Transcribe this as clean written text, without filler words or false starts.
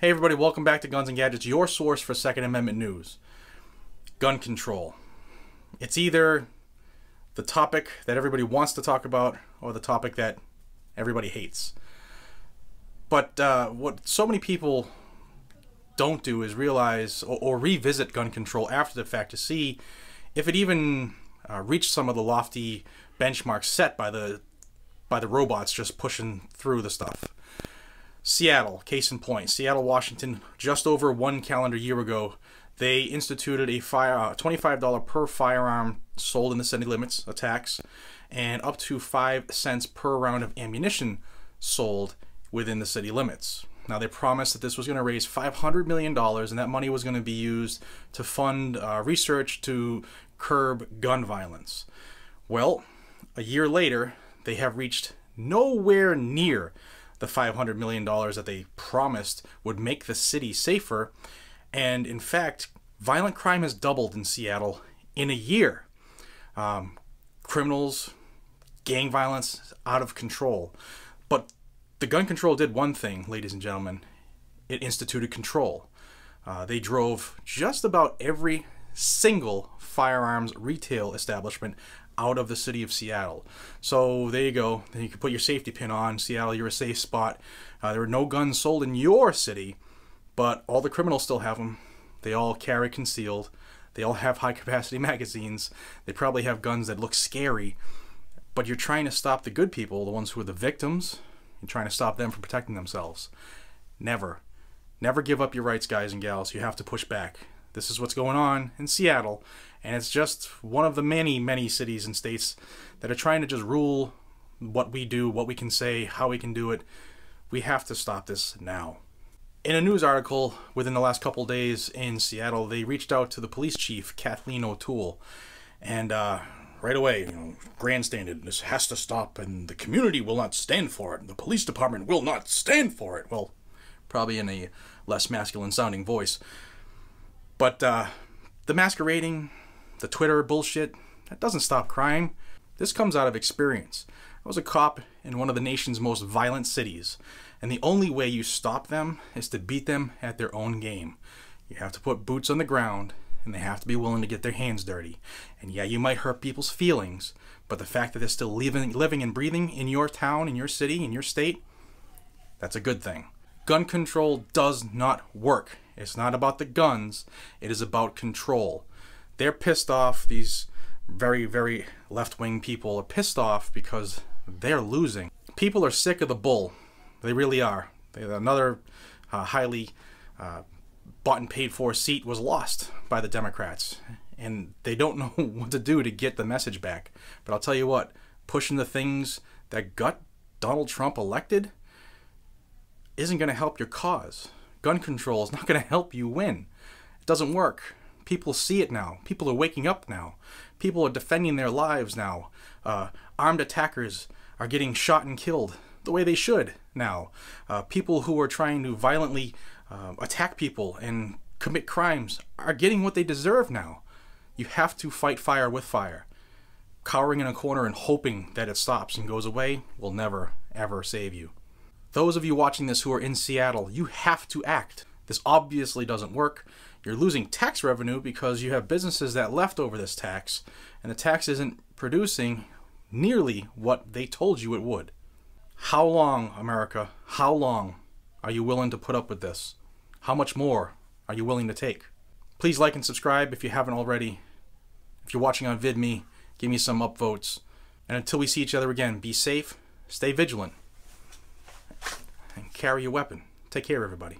Hey everybody, welcome back to Guns and Gadgets, your source for Second Amendment news. Gun control. It's either the topic that everybody wants to talk about or the topic that everybody hates. But what so many people don't do is realize or revisit gun control after the fact to see if it even reached some of the lofty benchmarks set by the robots just pushing through the stuff. Seattle, case in point, Seattle, Washington, just over 1 calendar year ago, they instituted a $25 per firearm sold in the city limits, a tax, and up to 5 cents per round of ammunition sold within the city limits. Now, they promised that this was going to raise $500 million, and that money was going to be used to fund research to curb gun violence. Well, a year later, they have reached nowhere near the $500 million that they promised would make the city safer. And in fact, violent crime has doubled in Seattle in a year. Criminals, gang violence is out of control. But the gun control did one thing, ladies and gentlemen. It instituted control. They drove just about every single firearms retail establishment out of the city of Seattle. So there you go. Then you can put your safety pin on. Seattle, you're a safe spot. There are no guns sold in your city, but all the criminals still have them. They all carry concealed. They all have high-capacity magazines. They probably have guns that look scary, but you're trying to stop the good people, the ones who are the victims. You're trying to stop them from protecting themselves. Never. Never give up your rights, guys and gals. You have to push back. This is what's going on in Seattle, and it's just one of the many, many cities and states that are trying to just rule what we do, what we can say, how we can do it. We have to stop this now. In a news article within the last couple days in Seattle, they reached out to the police chief, Kathleen O'Toole, and right away, grandstanded, this has to stop, and the community will not stand for it, and the police department will not stand for it. Well, probably in a less masculine sounding voice. But the masquerading, the Twitter bullshit, that doesn't stop crime. This comes out of experience. I was a cop in one of the nation's most violent cities, and the only way you stop them is to beat them at their own game. You have to put boots on the ground, and they have to be willing to get their hands dirty. And yeah, you might hurt people's feelings, but the fact that they're still living and breathing in your town, in your city, in your state, that's a good thing. Gun control does not work. It's not about the guns. It is about control. They're pissed off. These very, very left-wing people are pissed off because they're losing. People are sick of the bull. They really are. Another highly bought and paid for seat was lost by the Democrats, and they don't know what to do to get the message back. But I'll tell you what, pushing the things that got Donald Trump elected isn't going to help your cause. Gun control is not going to help you win. It doesn't work. People see it now. People are waking up now. People are defending their lives now. Armed attackers are getting shot and killed the way they should now. People who are trying to violently attack people and commit crimes are getting what they deserve now. You have to fight fire with fire. Cowering in a corner and hoping that it stops and goes away will never, ever save you. Those of you watching this who are in Seattle, you have to act. This obviously doesn't work. You're losing tax revenue because you have businesses that left over this tax, and the tax isn't producing nearly what they told you it would. How long, America, how long are you willing to put up with this? How much more are you willing to take? Please like and subscribe if you haven't already. If you're watching on VidMe, give me some upvotes. And until we see each other again, be safe, stay vigilant, and carry your weapon. Take care, everybody.